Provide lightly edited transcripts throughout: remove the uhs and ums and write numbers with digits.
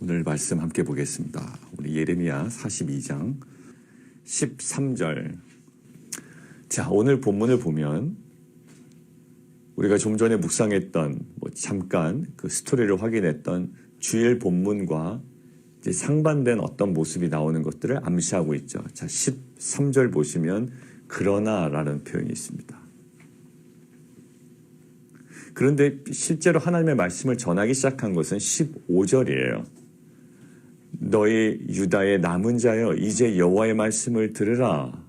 오늘 말씀 함께 보겠습니다. 우리 예레미야 42장 13절. 자, 오늘 본문을 보면 우리가 좀 전에 묵상했던 잠깐 그 스토리를 확인했던 주일 본문과 이제 상반된 어떤 모습이 나오는 것들을 암시하고 있죠. 자, 13절 보시면 그러나라는 표현이 있습니다. 그런데 실제로 하나님의 말씀을 전하기 시작한 것은 15절이에요. 너희 유다의 남은 자여 이제 여호와의 말씀을 들으라.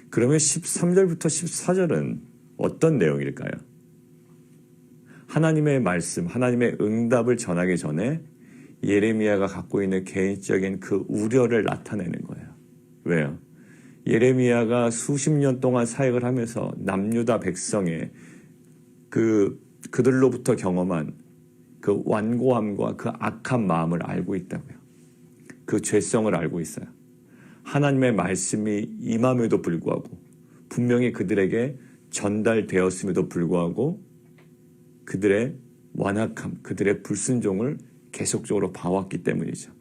그러면 13절부터 14절은 어떤 내용일까요? 하나님의 말씀, 하나님의 응답을 전하기 전에 예레미야가 갖고 있는 개인적인 그 우려를 나타내는 거예요. 왜요? 예레미야가 수십 년 동안 사역을 하면서 남유다 백성의 그들로부터 경험한 그 완고함과 그 악한 마음을 알고 있다고요. 그 죄성을 알고 있어요. 하나님의 말씀이 임함에도 불구하고 분명히 그들에게 전달되었음에도 불구하고 그들의 완악함, 그들의 불순종을 계속적으로 봐왔기 때문이죠.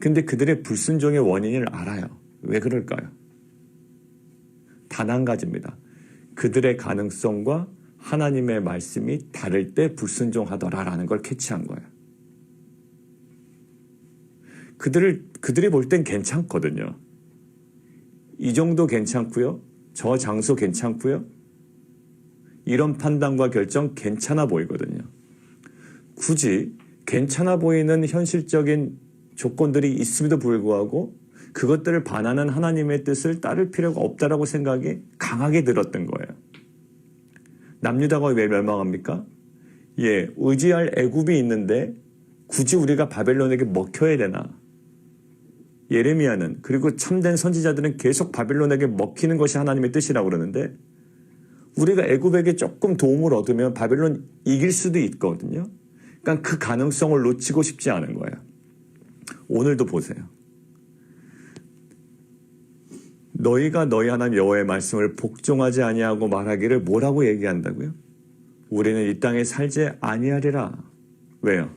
근데 그들의 불순종의 원인을 알아요. 왜 그럴까요? 단 한 가지입니다. 그들의 가능성과 하나님의 말씀이 다를 때 불순종하더라라는 걸 캐치한 거예요. 그들이 볼 땐 괜찮거든요. 이 정도 괜찮고요. 저 장소 괜찮고요. 이런 판단과 결정 괜찮아 보이거든요. 굳이 괜찮아 보이는 현실적인 조건들이 있음에도 불구하고 그것들을 반하는 하나님의 뜻을 따를 필요가 없다라고 생각이 강하게 들었던 거예요. 남유다가 왜 멸망합니까? 의지할 애굽이 있는데 굳이 우리가 바벨론에게 먹혀야 되나? 예레미야는 그리고 참된 선지자들은 계속 바벨론에게 먹히는 것이 하나님의 뜻이라고 그러는데 우리가 애굽에게 조금 도움을 얻으면 바벨론 이길 수도 있거든요. 그러니까 그 가능성을 놓치고 싶지 않은 거예요. 오늘도 보세요. 너희가 너희 하나님 여호와의 말씀을 복종하지 아니하고 말하기를 뭐라고 얘기한다고요? 우리는 이 땅에 살지 아니하리라. 왜요?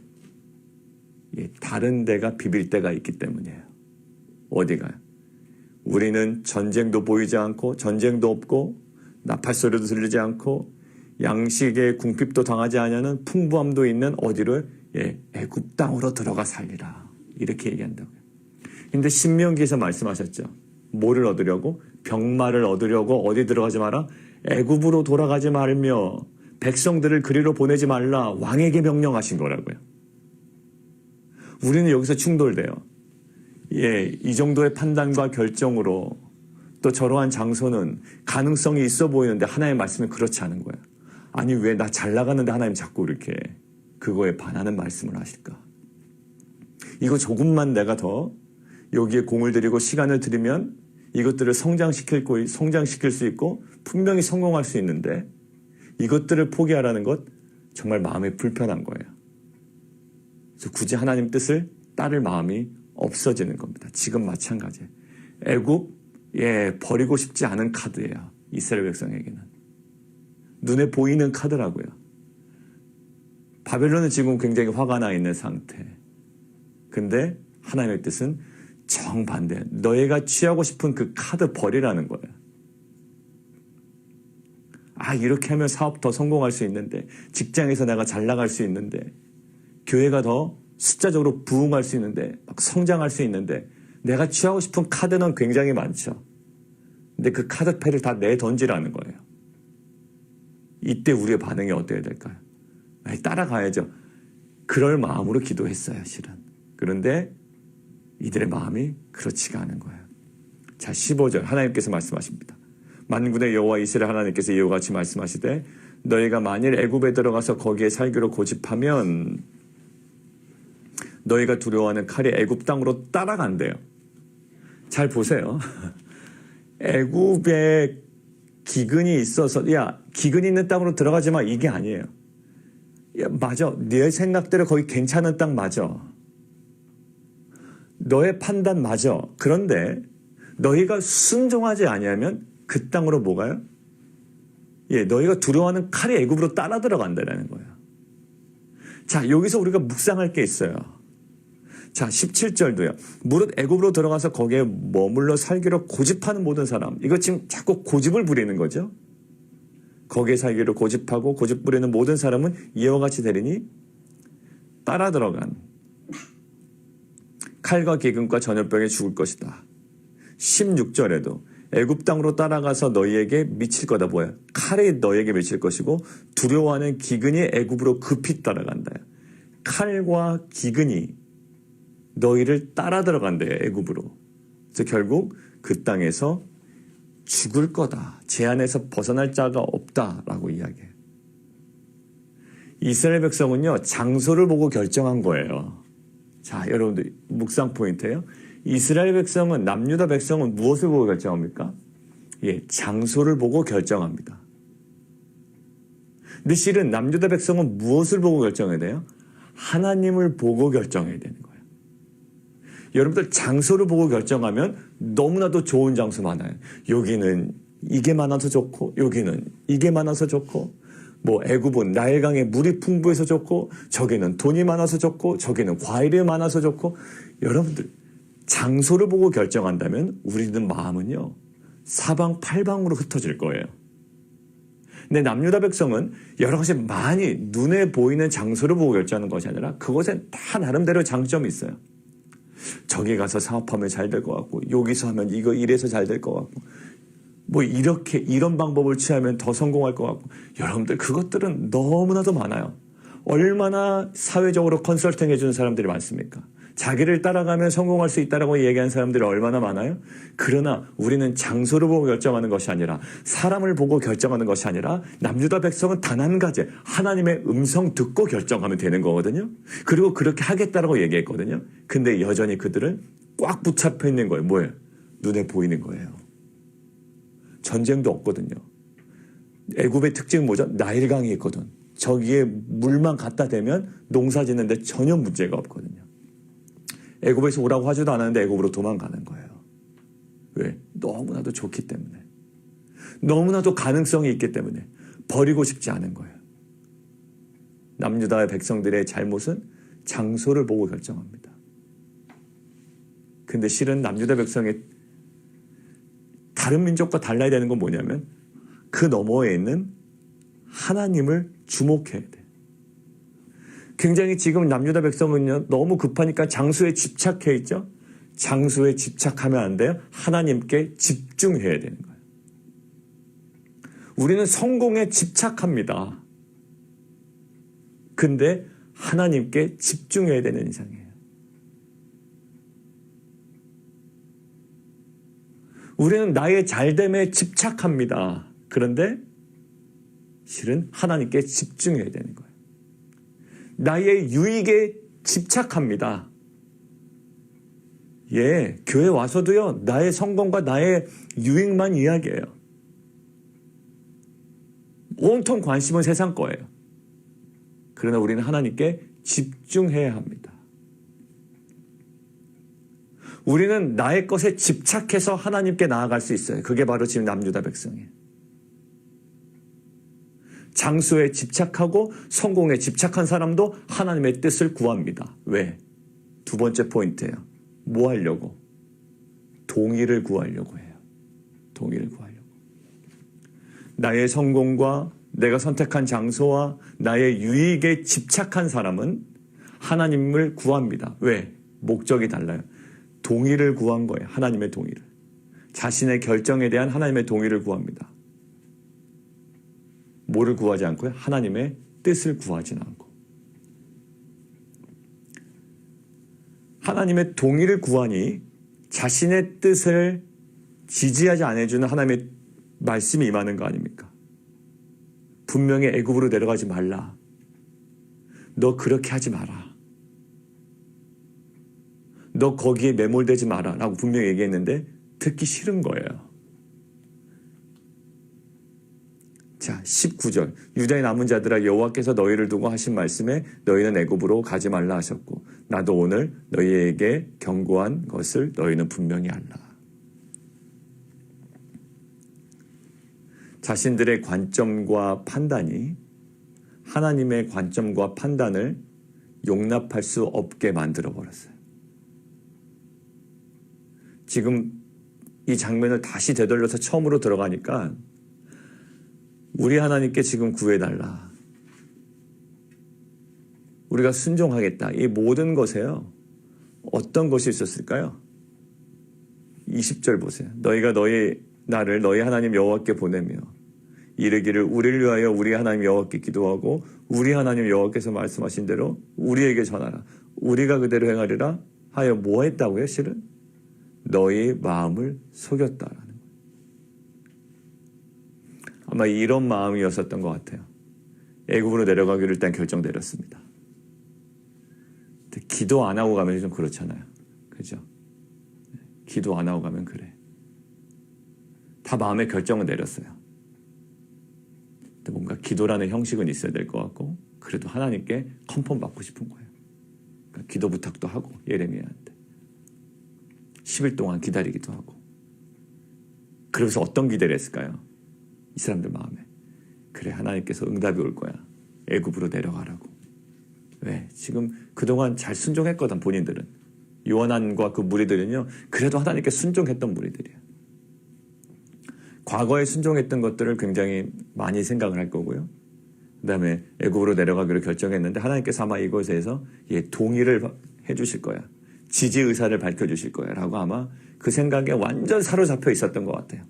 다른 데가 비빌 때가 있기 때문이에요. 어디가요? 우리는 전쟁도 보이지 않고 전쟁도 없고 나팔소리도 들리지 않고 양식의 궁핍도 당하지 아니하는 풍부함도 있는 어디를 애굽 땅으로 들어가 살리라. 이렇게 얘기한다고요. 근데 신명기에서 말씀하셨죠. 뭐를 얻으려고? 병마를 얻으려고 어디 들어가지 마라? 애굽으로 돌아가지 말며 백성들을 그리로 보내지 말라. 왕에게 명령하신 거라고요. 우리는 여기서 충돌돼요. 이 정도의 판단과 결정으로 또 저러한 장소는 가능성이 있어 보이는데 하나님의 말씀은 그렇지 않은 거예요. 아니 왜 나 잘 나가는데 하나님 자꾸 이렇게 그거에 반하는 말씀을 하실까? 이거 조금만 내가 더 여기에 공을 들이고 시간을 들이면 이것들을 성장시킬 수 있고 분명히 성공할 수 있는데 이것들을 포기하라는 것 정말 마음이 불편한 거예요. 그래서 굳이 하나님 뜻을 따를 마음이 없어지는 겁니다. 지금 마찬가지예요. 애굽 버리고 싶지 않은 카드예요. 이스라엘 백성에게는. 눈에 보이는 카드라고요. 바벨론은 지금 굉장히 화가 나 있는 상태. 근데 하나님의 뜻은 정반대. 너희가 취하고 싶은 그 카드 버리라는 거예요. 이렇게 하면 사업 더 성공할 수 있는데 직장에서 내가 잘 나갈 수 있는데 교회가 더 숫자적으로 부흥할 수 있는데 막 성장할 수 있는데 내가 취하고 싶은 카드는 굉장히 많죠. 근데 그 카드패를 다 내던지라는 거예요. 이때 우리의 반응이 어때야 될까요? 따라가야죠. 그럴 마음으로 기도했어요, 실은. 그런데 이들의 마음이 그렇지가 않은 거예요. 자, 15절 하나님께서 말씀하십니다. 만군의 여호와 이스라엘 하나님께서 이와 같이 말씀하시되 너희가 만일 애굽에 들어가서 거기에 살기로 고집하면 너희가 두려워하는 칼이 애굽 땅으로 따라간대요. 잘 보세요. 애굽에 기근이 있어서 기근이 있는 땅으로 들어가지 마 이게 아니에요. 맞아. 네 생각대로 거기 괜찮은 땅 맞아. 너의 판단 맞아. 그런데 너희가 순종하지 아니하면 그 땅으로 뭐가요? 너희가 두려워하는 칼이 애굽으로 따라 들어간다는 거예요. 자, 여기서 우리가 묵상할 게 있어요. 자, 17절도요. 무릇 애굽으로 들어가서 거기에 머물러 살기로 고집하는 모든 사람. 이거 지금 자꾸 고집을 부리는 거죠. 거기에 살기로 고집하고 고집 부리는 모든 사람은 이와 같이 되리니 따라 들어간 칼과 기근과 전염병에 죽을 것이다. 16절에도 애굽 땅으로 따라가서 너희에게 미칠 거다. 뭐야? 칼이 너희에게 미칠 것이고 두려워하는 기근이 애굽으로 급히 따라간다. 칼과 기근이 너희를 따라 들어간대요. 애굽으로. 그래서 결국 그 땅에서 죽을 거다. 제 안에서 벗어날 자가 없다라고 이야기해요. 이스라엘 백성은요. 장소를 보고 결정한 거예요. 자, 여러분들 묵상 포인트예요. 이스라엘 백성은 남유다 백성은 무엇을 보고 결정합니까? 예, 장소를 보고 결정합니다. 근데 실은 남유다 백성은 무엇을 보고 결정해야 돼요? 하나님을 보고 결정해야 되는 거예요. 여러분들 장소를 보고 결정하면 너무나도 좋은 장소 많아요. 여기는 이게 많아서 좋고 여기는 이게 많아서 좋고 뭐 애굽은 나일강에 물이 풍부해서 좋고 저기는 돈이 많아서 좋고 저기는 과일이 많아서 좋고 여러분들 장소를 보고 결정한다면 우리는 마음은요 사방팔방으로 흩어질 거예요. 근데 남유다 백성은 여러 가지 많이 눈에 보이는 장소를 보고 결정하는 것이 아니라 그것엔 다 나름대로 장점이 있어요. 저기 가서 사업하면 잘 될 것 같고 여기서 하면 이거 이래서 잘 될 것 같고 뭐 이렇게 이런 방법을 취하면 더 성공할 것 같고 여러분들 그것들은 너무나도 많아요. 얼마나 사회적으로 컨설팅 해주는 사람들이 많습니까? 자기를 따라가면 성공할 수 있다라고 얘기하는 사람들이 얼마나 많아요? 그러나 우리는 장소를 보고 결정하는 것이 아니라 사람을 보고 결정하는 것이 아니라 남유다 백성은 단 한 가지 하나님의 음성 듣고 결정하면 되는 거거든요. 그리고 그렇게 하겠다라고 얘기했거든요. 근데 여전히 그들은 꽉 붙잡혀 있는 거예요. 뭐예요? 눈에 보이는 거예요. 전쟁도 없거든요. 애굽의 특징은 뭐죠? 나일강이 있거든. 저기에 물만 갖다 대면 농사 짓는데 전혀 문제가 없거든요. 애굽에서 오라고 하지도 않았는데 애굽으로 도망가는 거예요. 왜? 너무나도 좋기 때문에. 너무나도 가능성이 있기 때문에 버리고 싶지 않은 거예요. 남유다의 백성들의 잘못은 장소를 보고 결정합니다. 근데 실은 남유다 백성의 다른 민족과 달라야 되는 건 뭐냐면 그 너머에 있는 하나님을 주목해야 돼. 굉장히 지금 남유다 백성은요 너무 급하니까 장소에 집착해 있죠. 장소에 집착하면 안 돼요. 하나님께 집중해야 되는 거예요. 우리는 성공에 집착합니다. 근데 하나님께 집중해야 되는 이상이에요. 우리는 나의 잘됨에 집착합니다. 그런데 실은 하나님께 집중해야 되는 거예요. 나의 유익에 집착합니다. 예, 교회 와서도요, 나의 성공과 나의 유익만 이야기해요. 온통 관심은 세상 거예요. 그러나 우리는 하나님께 집중해야 합니다. 우리는 나의 것에 집착해서 하나님께 나아갈 수 있어요. 그게 바로 지금 남유다 백성이에요. 장소에 집착하고 성공에 집착한 사람도 하나님의 뜻을 구합니다. 왜? 두 번째 포인트예요. 뭐 하려고? 동의를 구하려고 해요. 동의를 구하려고. 나의 성공과 내가 선택한 장소와 나의 유익에 집착한 사람은 하나님을 구합니다. 왜? 목적이 달라요. 동의를 구한 거예요. 하나님의 동의를. 자신의 결정에 대한 하나님의 동의를 구합니다. 뭐를 구하지 않고요? 하나님의 뜻을 구하지는 않고. 하나님의 동의를 구하니 자신의 뜻을 지지하지 않아주는 하나님의 말씀이 임하는 거 아닙니까? 분명히 애굽으로 내려가지 말라. 너 그렇게 하지 마라. 너 거기에 매몰되지 마라 라고 분명히 얘기했는데 듣기 싫은 거예요. 자, 19절. 유다의 남은 자들아 여호와께서 너희를 두고 하신 말씀에 너희는 애굽으로 가지 말라 하셨고 나도 오늘 너희에게 경고한 것을 너희는 분명히 알라. 자신들의 관점과 판단이 하나님의 관점과 판단을 용납할 수 없게 만들어버렸어요. 지금 이 장면을 다시 되돌려서 처음으로 들어가니까 우리 하나님께 지금 구해달라. 우리가 순종하겠다. 이 모든 것에요. 어떤 것이 있었을까요? 20절 보세요. 너희가 나를 너희 하나님 여호와께 보내며 이르기를 우리를 위하여 우리 하나님 여호와께 기도하고 우리 하나님 여호와께서 말씀하신 대로 우리에게 전하라. 우리가 그대로 행하리라 하여 뭐 했다고요? 실은 너희 마음을 속였다라는 거예요. 아마 이런 마음이었었던 것 같아요. 애굽으로 내려가기로 일단 결정 내렸습니다. 기도 안 하고 가면 좀 그렇잖아요. 그죠? 기도 안 하고 가면 그래. 다 마음의 결정을 내렸어요. 근데 뭔가 기도라는 형식은 있어야 될 것 같고 그래도 하나님께 컨펌 받고 싶은 거예요. 그러니까 기도 부탁도 하고 예레미야한테 10일 동안 기다리기도 하고. 그러면서 어떤 기대를 했을까요? 이 사람들 마음에 그래 하나님께서 응답이 올 거야. 애굽으로 내려가라고. 왜? 지금 그동안 잘 순종했거든 본인들은. 요한과 그 무리들은요. 그래도 하나님께 순종했던 무리들이에요. 과거에 순종했던 것들을 굉장히 많이 생각을 할 거고요. 그 다음에 애굽으로 내려가기로 결정했는데 하나님께서 아마 이곳에서 동의를 해 주실 거야. 지지 의사를 밝혀주실 거야 라고 아마 그 생각에 완전 사로잡혀 있었던 것 같아요.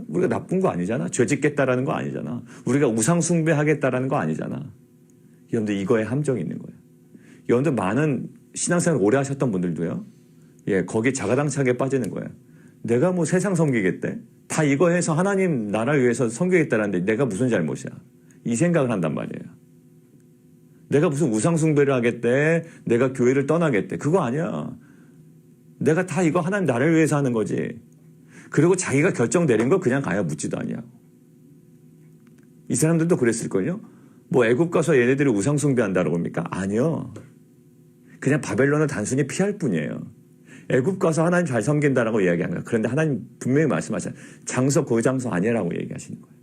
우리가 나쁜 거 아니잖아. 죄 짓겠다라는 거 아니잖아. 우리가 우상 숭배하겠다라는 거 아니잖아. 여러분들 이거에 함정이 있는 거예요. 여러분들 많은 신앙생활 오래 하셨던 분들도요. 거기 자가당착에 빠지는 거예요. 내가 뭐 세상 섬기겠대? 다 이거 해서 하나님 나라 위해서 섬기겠다라는데 내가 무슨 잘못이야? 이 생각을 한단 말이에요. 내가 무슨 우상 숭배를 하겠대? 내가 교회를 떠나겠대? 그거 아니야. 내가 다 이거 하나님 나라를 위해서 하는 거지. 그리고 자기가 결정 내린 거 그냥 가야 묻지도 않냐고. 이 사람들도 그랬을걸요? 뭐 애굽 가서 얘네들이 우상 숭배한다고 봅니까? 아니요. 그냥 바벨론을 단순히 피할 뿐이에요. 애굽 가서 하나님 잘 섬긴다라고 이야기한 거예요. 그런데 하나님 분명히 말씀하셨어요. 장소 그 장소 아니라고 얘기하시는 거예요.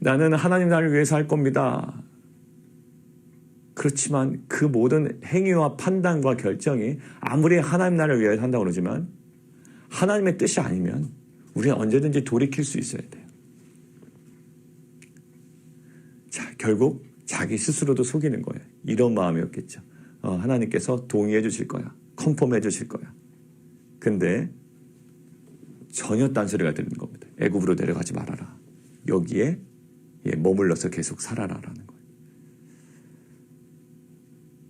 나는 하나님 나라를 위해서 할 겁니다. 그렇지만 그 모든 행위와 판단과 결정이 아무리 하나님 나라를 위해서 한다고 그러지만 하나님의 뜻이 아니면 우리는 언제든지 돌이킬 수 있어야 돼요. 자, 결국 자기 스스로도 속이는 거예요. 이런 마음이었겠죠. 하나님께서 동의해 주실 거야. 컨펌해 주실 거야. 근데 전혀 딴소리가 들리는 겁니다. 애굽으로 내려가지 말아라. 여기에 머물러서 계속 살아라라는 거예요.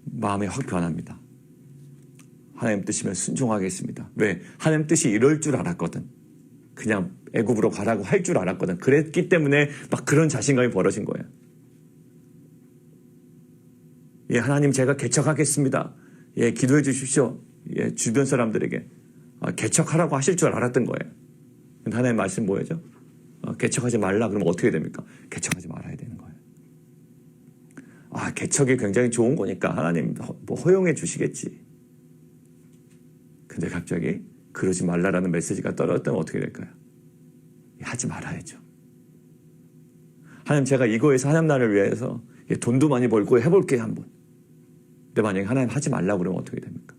마음이 확 변합니다. 하나님 뜻이면 순종하겠습니다. 왜? 하나님 뜻이 이럴 줄 알았거든. 그냥 애굽으로 가라고 할 줄 알았거든. 그랬기 때문에 막 그런 자신감이 벌어진 거예요. 하나님 제가 개척하겠습니다. 기도해 주십시오. 주변 사람들에게 개척하라고 하실 줄 알았던 거예요. 근데 하나님 말씀 뭐예요? 개척하지 말라 그러면 어떻게 됩니까? 개척하지 말아야 되는 거예요. 개척이 굉장히 좋은 거니까 하나님 뭐 허용해 주시겠지. 근데 갑자기 그러지 말라라는 메시지가 떨어졌다면 어떻게 될까요? 하지 말아야죠. 하나님 제가 이거에서 하나님 나라를 위해서 돈도 많이 벌고 해볼게요 한번. 근데 만약에 하나님 하지 말라고 그러면 어떻게 됩니까?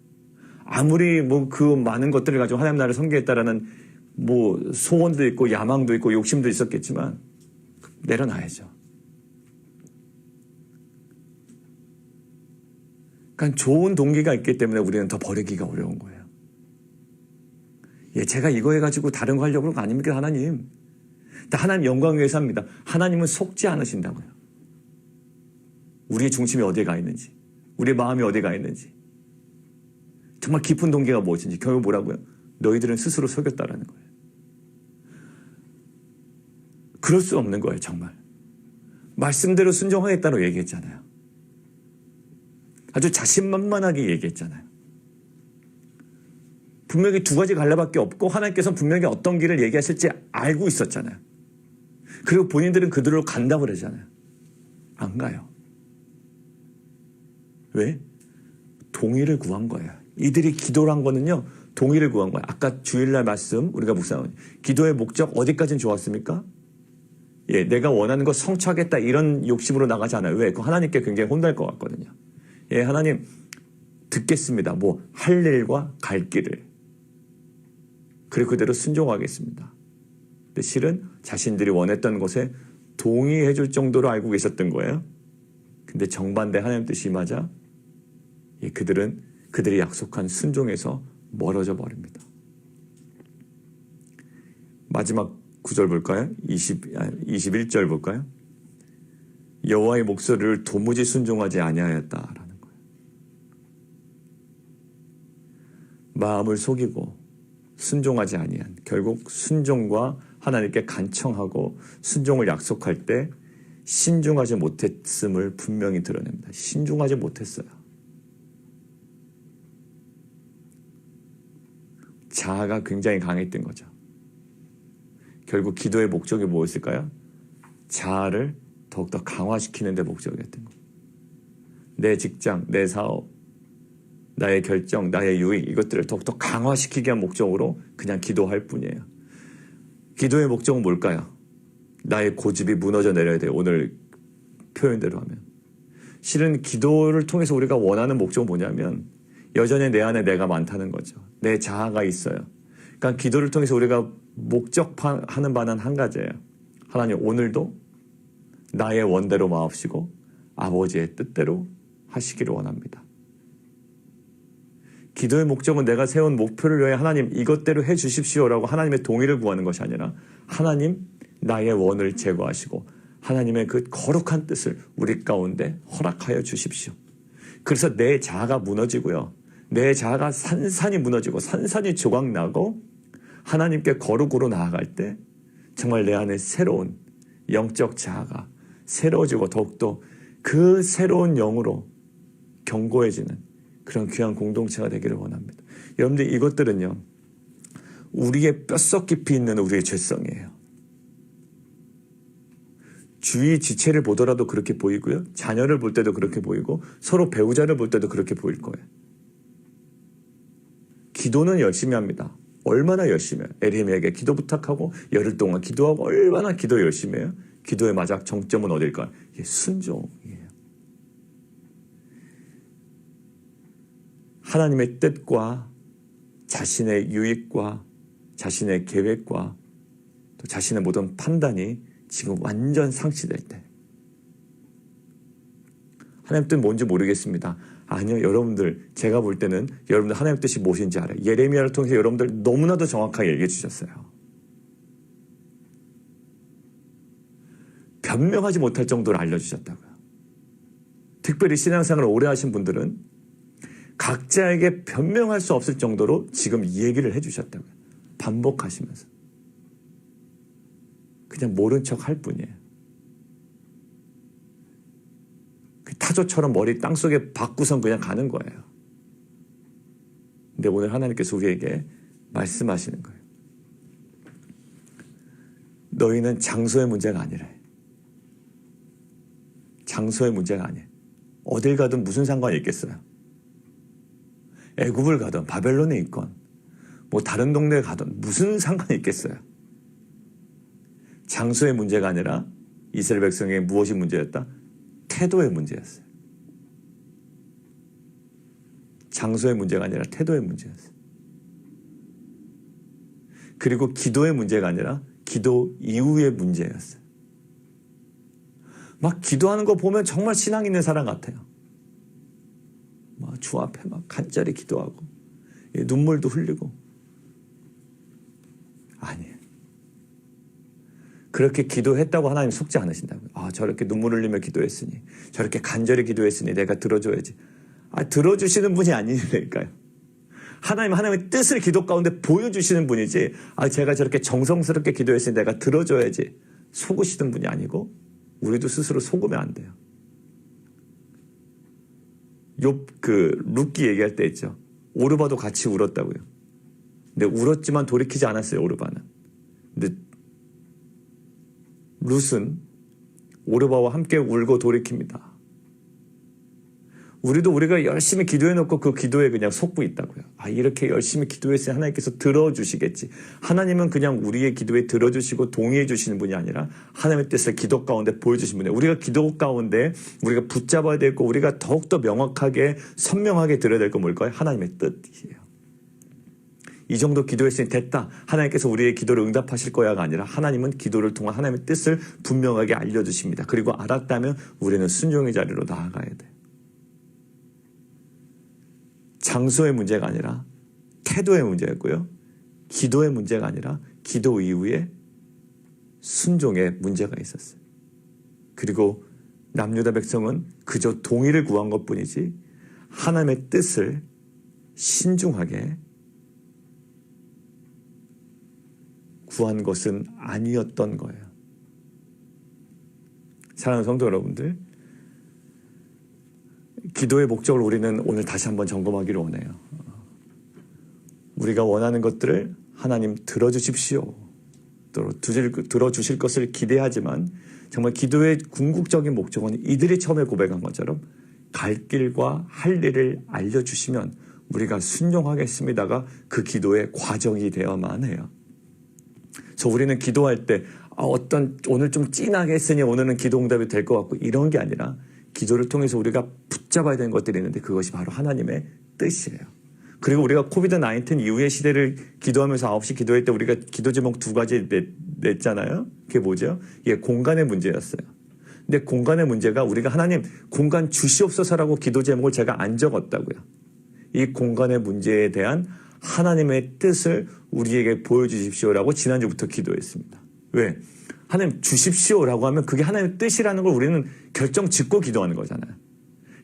아무리 뭐 그 많은 것들을 가지고 하나님 나라를 섬기겠다라는 뭐 소원도 있고 야망도 있고 욕심도 있었겠지만 내려놔야죠. 그러니까 좋은 동기가 있기 때문에 우리는 더 버리기가 어려운 거예요. 제가 이거 해가지고 다른 거 하려고 그런 거 아닙니까 하나님? 하나님 영광 위해서 합니다. 하나님은 속지 않으신다고요. 우리의 중심이 어디에 가 있는지, 우리의 마음이 어디에 가 있는지, 정말 깊은 동기가 무엇인지. 결국 뭐라고요? 너희들은 스스로 속였다라는 거예요. 그럴 수 없는 거예요, 정말. 말씀대로 순종하겠다고 얘기했잖아요. 아주 자신만만하게 얘기했잖아요. 분명히 두 가지 갈래밖에 없고 하나님께서는 분명히 어떤 길을 얘기하실지 알고 있었잖아요. 그리고 본인들은 그들로 간다고 그러잖아요. 안 가요. 왜? 동의를 구한 거예요. 이들이 기도를 한 거는요. 동의를 구한 거예요. 아까 주일날 말씀 우리가 묵상한 기도의 목적 어디까지는 좋았습니까? 예, 내가 원하는 거 성취하겠다 이런 욕심으로 나가지 않아요. 왜? 그 하나님께 굉장히 혼날 것 같거든요. 예, 하나님 듣겠습니다. 뭐 할 일과 갈 길을. 그리고 그대로 순종하겠습니다. 근데 실은 자신들이 원했던 것에 동의해 줄 정도로 알고 계셨던 거예요. 근데 정반대 하나님 뜻이 임하자 예, 그들은 그들이 약속한 순종에서 멀어져 버립니다. 마지막 구절 볼까요? 21절 볼까요? 여호와의 목소리를 도무지 순종하지 아니하였다라는 거예요. 마음을 속이고 순종하지 아니한, 결국 순종과 하나님께 간청하고 순종을 약속할 때 신중하지 못했음을 분명히 드러냅니다. 신중하지 못했어요. 자아가 굉장히 강했던 거죠. 결국 기도의 목적이 무엇일까요? 자아를 더욱더 강화시키는 데 목적이었던 거예요. 내 직장, 내 사업, 나의 결정, 나의 유익 이것들을 더욱더 강화시키기 위한 목적으로 그냥 기도할 뿐이에요. 기도의 목적은 뭘까요? 나의 고집이 무너져 내려야 돼요. 오늘 표현대로 하면. 실은 기도를 통해서 우리가 원하는 목적은 뭐냐면 여전히 내 안에 내가 많다는 거죠. 내 자아가 있어요. 그러니까 기도를 통해서 우리가 목적하는 바는 한 가지예요. 하나님 오늘도 나의 원대로 마옵시고 아버지의 뜻대로 하시기를 원합니다. 기도의 목적은 내가 세운 목표를 위해 하나님 이것대로 해 주십시오라고 하나님의 동의를 구하는 것이 아니라 하나님 나의 원을 제거하시고 하나님의 그 거룩한 뜻을 우리 가운데 허락하여 주십시오. 그래서 내 자아가 무너지고요. 내 자아가 산산이 무너지고 산산이 조각나고 하나님께 거룩으로 나아갈 때 정말 내 안에 새로운 영적 자아가 새로워지고 더욱더 그 새로운 영으로 견고해지는 그런 귀한 공동체가 되기를 원합니다. 여러분들 이것들은요. 우리의 뼛속 깊이 있는 우리의 죄성이에요. 주위 지체를 보더라도 그렇게 보이고요. 자녀를 볼 때도 그렇게 보이고 서로 배우자를 볼 때도 그렇게 보일 거예요. 기도는 열심히 합니다. 얼마나 열심히 해요. 에리미에게 기도 부탁하고 열흘 동안 기도하고 얼마나 기도 열심히 해요. 기도의 마지막 정점은 어딜까요? 순종이에요. 하나님의 뜻과 자신의 유익과 자신의 계획과 또 자신의 모든 판단이 지금 완전 상실될 때 하나님 뜻 뭔지 모르겠습니다. 아니요. 여러분들 제가 볼 때는 여러분들 하나님 뜻이 무엇인지 알아요. 예레미야를 통해서 여러분들 너무나도 정확하게 얘기해 주셨어요. 변명하지 못할 정도로 알려주셨다고요. 특별히 신앙생활을 오래 하신 분들은 각자에게 변명할 수 없을 정도로 지금 이 얘기를 해주셨다고요. 반복하시면서. 그냥 모른 척 할 뿐이에요. 타조처럼 머리 땅속에 박고선 그냥 가는 거예요. 근데 오늘 하나님께서 우리에게 말씀하시는 거예요. 너희는 장소의 문제가 아니래. 장소의 문제가 아니에요. 어딜 가든 무슨 상관이 있겠어요. 애굽을 가든 바벨론에 있건 뭐 다른 동네에 가든 무슨 상관이 있겠어요. 장소의 문제가 아니라 이스라엘 백성에게 무엇이 문제였다? 태도의 문제였어요. 장소의 문제가 아니라 태도의 문제였어요. 그리고 기도의 문제가 아니라 기도 이후의 문제였어요. 막 기도하는 거 보면 정말 신앙 있는 사람 같아요. 막 주 앞에 막 간절히 기도하고 눈물도 흘리고. 아니에요. 그렇게 기도했다고 하나님 속지 않으신다고요. 아, 저렇게 눈물 흘리며 기도했으니, 저렇게 간절히 기도했으니 내가 들어줘야지. 아, 들어주시는 분이 아니니까요. 하나님의 뜻을 기도 가운데 보여주시는 분이지, 아, 제가 저렇게 정성스럽게 기도했으니 내가 들어줘야지. 속으시는 분이 아니고, 우리도 스스로 속으면 안 돼요. 룻기 얘기할 때 있죠. 오르바도 같이 울었다고요. 근데 울었지만 돌이키지 않았어요, 오르바는. 근데 룻은 오르바와 함께 울고 돌이킵니다. 우리가 열심히 기도해놓고 그 기도에 그냥 속고 있다고요. 이렇게 열심히 기도했으니 하나님께서 들어주시겠지. 하나님은 그냥 우리의 기도에 들어주시고 동의해 주시는 분이 아니라 하나님의 뜻을 기도 가운데 보여주시는 분이에요. 우리가 기도 가운데 우리가 붙잡아야 되고 우리가 더욱더 명확하게 선명하게 들어야 될 건 뭘까요? 하나님의 뜻이에요. 이 정도 기도했으니 됐다. 하나님께서 우리의 기도를 응답하실 거야가 아니라 하나님은 기도를 통한 하나님의 뜻을 분명하게 알려주십니다. 그리고 알았다면 우리는 순종의 자리로 나아가야 돼요. 장소의 문제가 아니라 태도의 문제였고요. 기도의 문제가 아니라 기도 이후에 순종의 문제가 있었어요. 그리고 남유다 백성은 그저 동의를 구한 것뿐이지 하나님의 뜻을 신중하게 구한 것은 아니었던 거예요. 사랑하는 성도 여러분들, 기도의 목적을 우리는 오늘 다시 한번 점검하기를 원해요. 우리가 원하는 것들을 하나님 들어주십시오. 들어주실 것을 기대하지만 정말 기도의 궁극적인 목적은 이들이 처음에 고백한 것처럼 갈 길과 할 일을 알려주시면 우리가 순종하겠습니다가 그 기도의 과정이 되어야만 해요. 그래서 우리는 기도할 때 오늘 좀 진하게 했으니 오늘은 기도 응답이 될 것 같고 이런 게 아니라 기도를 통해서 우리가 붙잡아야 되는 것들이 있는데 그것이 바로 하나님의 뜻이에요. 그리고 우리가 코비드-19 이후의 시대를 기도하면서 9시 기도할 때 우리가 기도 제목 2가지 냈잖아요. 그게 뭐죠? 이게 공간의 문제였어요. 근데 공간의 문제가 우리가 하나님 공간 주시옵소서라고 기도 제목을 제가 안 적었다고요. 이 공간의 문제에 대한 하나님의 뜻을 우리에게 보여주십시오라고 지난주부터 기도했습니다. 왜? 하나님 주십시오라고 하면 그게 하나님의 뜻이라는 걸 우리는 결정 짓고 기도하는 거잖아요.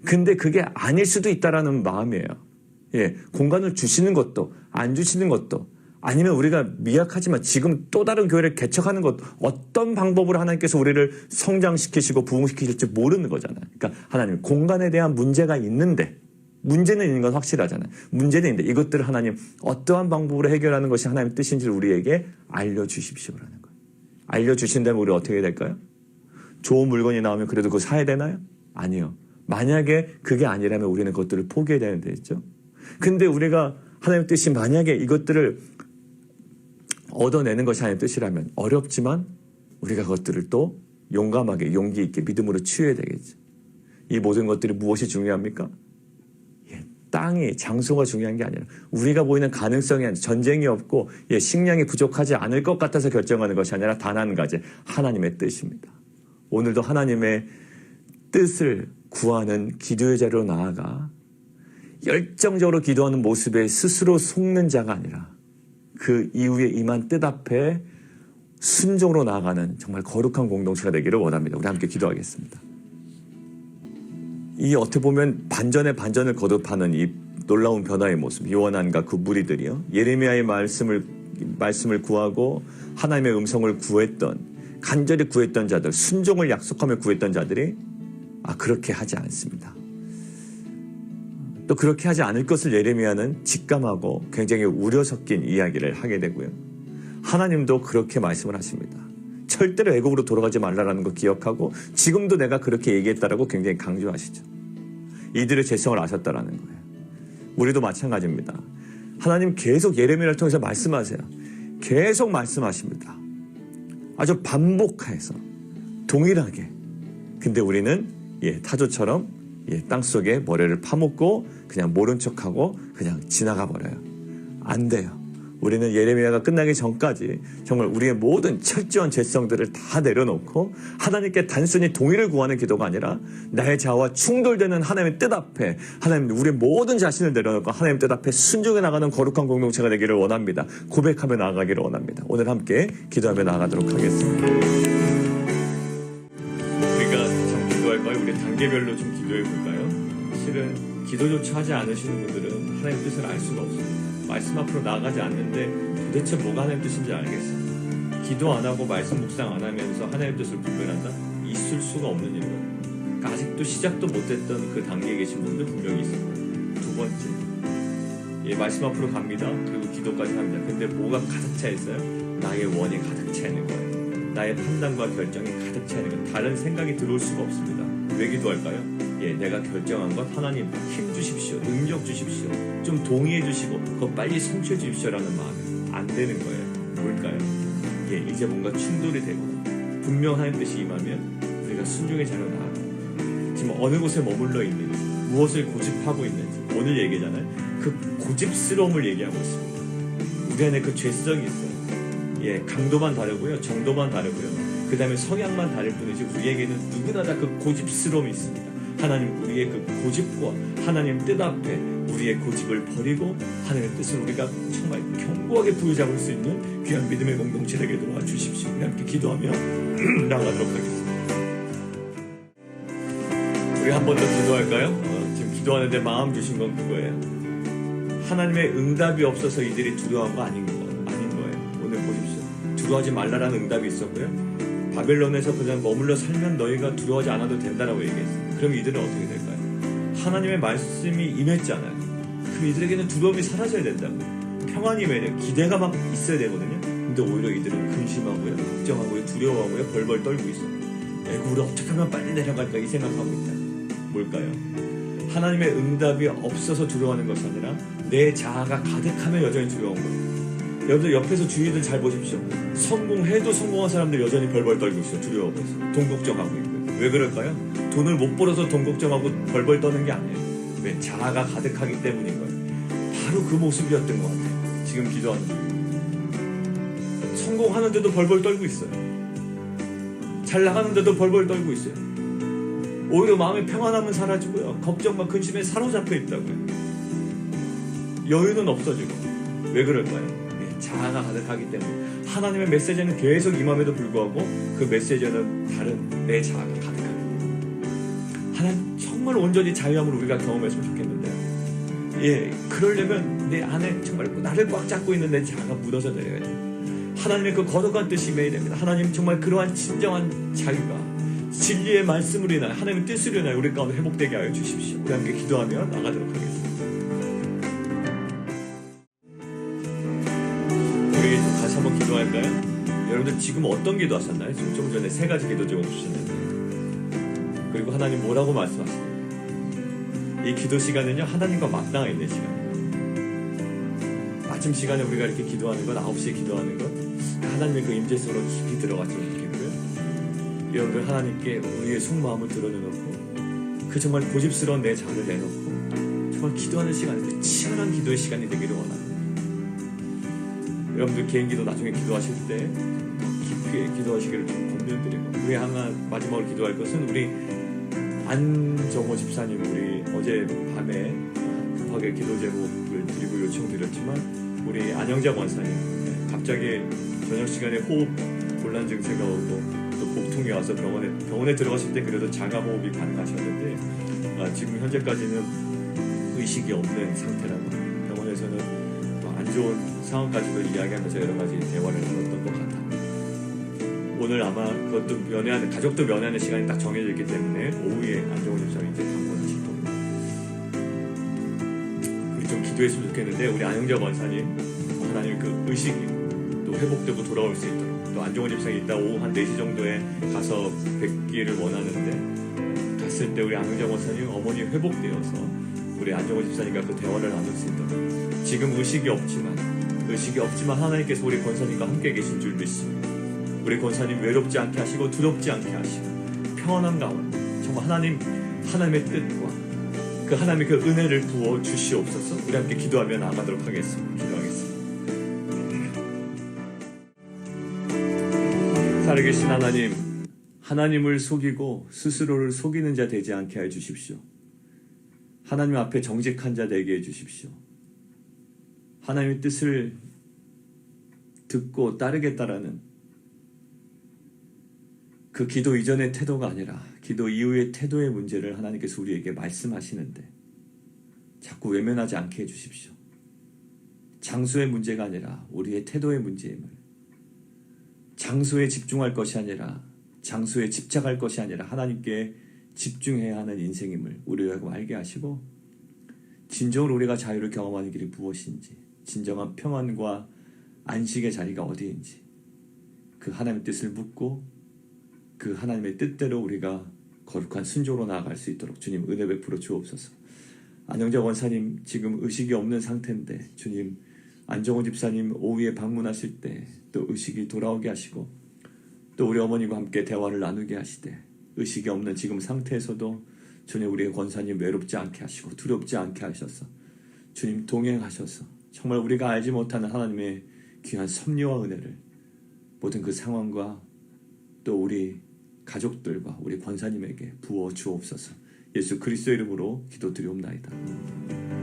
근데 그게 아닐 수도 있다라는 마음이에요. 공간을 주시는 것도 안 주시는 것도 아니면 우리가 미약하지만 지금 또 다른 교회를 개척하는 것 어떤 방법으로 하나님께서 우리를 성장시키시고 부흥시키실지 모르는 거잖아요. 그러니까 하나님 공간에 대한 문제가 있는데 문제는 있는 건 확실하잖아요. 문제는 있는데 이것들을 하나님 어떠한 방법으로 해결하는 것이 하나님의 뜻인지를 우리에게 알려주십시오라는 거예요. 알려주신다면 우리 어떻게 될까요? 좋은 물건이 나오면 그래도 그거 사야 되나요? 아니요. 만약에 그게 아니라면 우리는 그것들을 포기해야 되는데 있죠. 근데 우리가 하나님의 뜻이 만약에 이것들을 얻어내는 것이 하나님의 뜻이라면 어렵지만 우리가 그것들을 또 용감하게 용기 있게 믿음으로 취해야 되겠죠. 이 모든 것들이 무엇이 중요합니까? 땅이 장소가 중요한 게 아니라 우리가 보이는 가능성이 아니라 전쟁이 없고 식량이 부족하지 않을 것 같아서 결정하는 것이 아니라 단 한 가지 하나님의 뜻입니다. 오늘도 하나님의 뜻을 구하는 기도의 자리로 나아가 열정적으로 기도하는 모습에 스스로 속는 자가 아니라 그 이후에 임한 뜻 앞에 순종으로 나아가는 정말 거룩한 공동체가 되기를 원합니다. 우리 함께 기도하겠습니다. 이 어떻게 보면 반전의 반전을 거듭하는 이 놀라운 변화의 모습, 요한과 그 무리들이요. 예레미야의 말씀을 구하고 하나님의 음성을 구했던, 간절히 구했던 자들, 순종을 약속하며 구했던 자들이 그렇게 하지 않습니다. 또 그렇게 하지 않을 것을 예레미야는 직감하고 굉장히 우려 섞인 이야기를 하게 되고요. 하나님도 그렇게 말씀을 하십니다. 절대로 애국으로 돌아가지 말라라는 거 기억하고 지금도 내가 그렇게 얘기했다라고 굉장히 강조하시죠. 이들의 죄성을 아셨다라는 거예요. 우리도 마찬가지입니다. 하나님 계속 예레미야를 통해서 말씀하세요. 계속 말씀하십니다. 아주 반복해서 동일하게. 근데 우리는 타조처럼 땅속에 머리를 파묻고 그냥 모른 척하고 그냥 지나가 버려요. 안 돼요. 우리는 예레미야가 끝나기 전까지 정말 우리의 모든 철저한 죄성들을 다 내려놓고 하나님께 단순히 동의를 구하는 기도가 아니라 나의 자아와 충돌되는 하나님의 뜻 앞에 하나님 우리의 모든 자신을 내려놓고 하나님의 뜻 앞에 순종해 나가는 거룩한 공동체가 되기를 원합니다. 고백하며 나아가기를 원합니다. 오늘 함께 기도하며 나아가도록 하겠습니다. 우리가 참 기도할까요? 우리 단계별로 좀 기도해 볼까요? 실은 기도조차 하지 않으시는 분들은 하나님의 뜻을 알 수가 없습니다. 말씀 앞으로 나아가지 않는데 도대체 뭐가 하나님의 뜻인지 알겠어요. 기도 안 하고 말씀 묵상 안 하면서 하나님의 뜻을 분별한다? 있을 수가 없는 일이거든요. 그러니까 아직도 시작도 못했던 그 단계에 계신 분들 분명히 있을 거예요. 두 번째, 말씀 앞으로 갑니다. 그리고 기도까지 합니다. 근데 뭐가 가득 차 있어요? 나의 원이 가득 차 있는 거예요. 나의 판단과 결정이 가득 차 있는 거예요. 다른 생각이 들어올 수가 없습니다. 왜 기도할까요? 내가 결정한 것 하나님 힘 주십시오. 능력 주십시오. 좀 동의해 주시고 그거 빨리 성취해 주십시오라는 마음이 안 되는 거예요. 뭘까요? 이제 뭔가 충돌이 되고 분명 하나님 뜻이 임하면 우리가 순종의 자로 나아가 지금 어느 곳에 머물러 있는지 무엇을 고집하고 있는지 오늘 얘기잖아요. 그 고집스러움을 얘기하고 있습니다. 우리 안에 그 죄성이 있어요. 강도만 다르고요. 정도만 다르고요. 그 다음에 성향만 다를 뿐이지 우리에게는 누구나 다 그 고집스러움이 있습니다. 하나님 우리의 그 고집과 하나님 뜻 앞에 우리의 고집을 버리고 하나님의 뜻을 우리가 정말 견고하게 부여잡을 수 있는 귀한 믿음의 공동체 되게 도와주십시오. 우리 함께 기도하며 나가도록 하겠습니다. 우리 한 번 더 기도할까요? 지금 기도하는데 마음 주신 건 그거예요. 하나님의 응답이 없어서 이들이 두려워한 거 아닌 거예요. 오늘 보십시오. 두려워하지 말라라는 응답이 있었고요. 바벨론에서 그냥 머물러 살면 너희가 두려워하지 않아도 된다라고 얘기했어요. 그럼 이들은 어떻게 될까요? 하나님의 말씀이 임했잖아요. 그럼 이들에게는 두려움이 사라져야 된다고. 평안이 임해야 기대가 막 있어야 되거든요. 근데 오히려 이들은 근심하고요, 걱정하고요, 두려워하고요, 벌벌 떨고 있어요. 우리 어떻게 하면 빨리 내려갈까 이 생각하고 있다. 뭘까요? 하나님의 응답이 없어서 두려워하는 것이 아니라 내 자아가 가득하면 여전히 두려운 거예요. 여러분들 옆에서 주위들 잘 보십시오. 성공해도 성공한 사람들 여전히 벌벌 떨고 있어요. 두려워하고 있어요. 돈 걱정하고 있고요. 왜 그럴까요? 돈을 못 벌어서 돈 걱정하고 벌벌 떠는 게 아니에요. 왜? 자아가 가득하기 때문인 거예요. 바로 그 모습이었던 것 같아요. 지금 기도하는 중. 성공하는데도 벌벌 떨고 있어요. 잘 나가는데도 벌벌 떨고 있어요. 오히려 마음의 평안함은 사라지고요. 걱정과 근심에 사로잡혀 있다고요. 여유는 없어지고. 왜 그럴까요? 자아가 가득하기 때문에 하나님의 메시지는 계속 임함에도 불구하고 그 메시지는 다른 내 자아가 가득하기 때문에 하나님 정말 온전히 자유함을 우리가 경험했으면 좋겠는데요. 그러려면 내 안에 정말 나를 꽉 잡고 있는 내 자아가 묻어져 내려야 돼요. 하나님의 그 거룩한 뜻이 임해야 됩니다. 하나님 정말 그러한 진정한 자유가 진리의 말씀으로 인하여 하나님의 뜻으로 인하여 우리 가운데 회복되게 하여 주십시오. 우리 함께 기도하며 나가도록 하겠습니다. 다시 한번 기도할까요? 여러분들 지금 어떤 기도 하셨나요? 좀 전에 3가지 기도 좀 주셨는데 그리고 하나님 뭐라고 말씀하시나요? 이 기도 시간은요 하나님과 맞닿아 있는 시간이에요. 아침 시간에 우리가 이렇게 기도하는 것 9시에 기도하는 것 하나님의 그 임재 속으로 깊이 들어갔으면 좋겠고요. 여러분들 하나님께 우리의 속마음을 드러내놓고 그 정말 고집스러운 내 자를 내놓고 정말 기도하는 시간인데 치열한 기도의 시간이 되기를 원합니다. 여러분들 개인기도 나중에 기도하실 때 깊게 기도하시기를 좀 권면드리고 우리 하나 마지막으로 기도할 것은 우리 안정호 집사님 우리 어제 밤에 급하게 기도 제목을 드리고 요청드렸지만 우리 안영자 권사님 갑자기 저녁 시간에 호흡 곤란 증세가 오고 또 복통이 와서 병원에 들어가실 때 그래도 자가 호흡이 가능하셨는데 지금 현재까지는 의식이 없는 상태라고 병원에서는 안 좋은 상황까지도 이야기하면서 여러 가지 대화를 나눴던 것 같아. 오늘 아마 그것도 면회하는 가족도 면회하는 시간이 딱 정해져 있기 때문에 오후에 안정호 집사님이 이제 방문하실 겁니다. 우리 좀 기도했으면 좋겠는데 우리 안영자 권사님 하나님 그 의식이 또 회복되고 돌아올 수 있도록 또 안정호 집사님이 이따 오후 한 4시 정도에 가서 뵙기를 원하는데 갔을 때 우리 안영자 권사님 어머니 회복되어서 우리 안정호 집사님과 그 대화를 나눌 수 있도록 지금 의식이 없지만 하나님께서 우리 권사님과 함께 계신 줄 믿습니다. 우리 권사님 외롭지 않게 하시고 두렵지 않게 하시고 평안한 가운데 정말 하나님의 뜻과 그 하나님의 그 은혜를 부어 주시옵소서. 우리 함께 기도하며 나아가도록 하겠습니다. 기도하겠습니다. 살아계신 하나님을 속이고 스스로를 속이는 자 되지 않게 해 주십시오. 하나님 앞에 정직한 자 되게 해 주십시오. 하나님의 뜻을 듣고 따르겠다라는 그 기도 이전의 태도가 아니라 기도 이후의 태도의 문제를 하나님께서 우리에게 말씀하시는데 자꾸 외면하지 않게 해주십시오. 장소의 문제가 아니라 우리의 태도의 문제임을, 장소에 집중할 것이 아니라 장소에 집착할 것이 아니라 하나님께 집중해야 하는 인생임을 우리가 알게 하시고 진정으로 우리가 자유를 경험하는 길이 무엇인지, 진정한 평안과 안식의 자리가 어디인지 그 하나님의 뜻을 묻고 그 하나님의 뜻대로 우리가 거룩한 순종으로 나아갈 수 있도록 주님 은혜 베풀어 주옵소서. 안영자 원사님 지금 의식이 없는 상태인데 주님 안정호 집사님 오후에 방문하실 때 또 의식이 돌아오게 하시고 또 우리 어머니와 함께 대화를 나누게 하시되 의식이 없는 지금 상태에서도 주님 우리의 권사님 외롭지 않게 하시고 두렵지 않게 하셔서 주님 동행하셔서 정말 우리가 알지 못하는 하나님의 귀한 섭리와 은혜를 모든 그 상황과 또 우리 가족들과 우리 권사님에게 부어 주옵소서. 예수 그리스도 이름으로 기도드리옵나이다.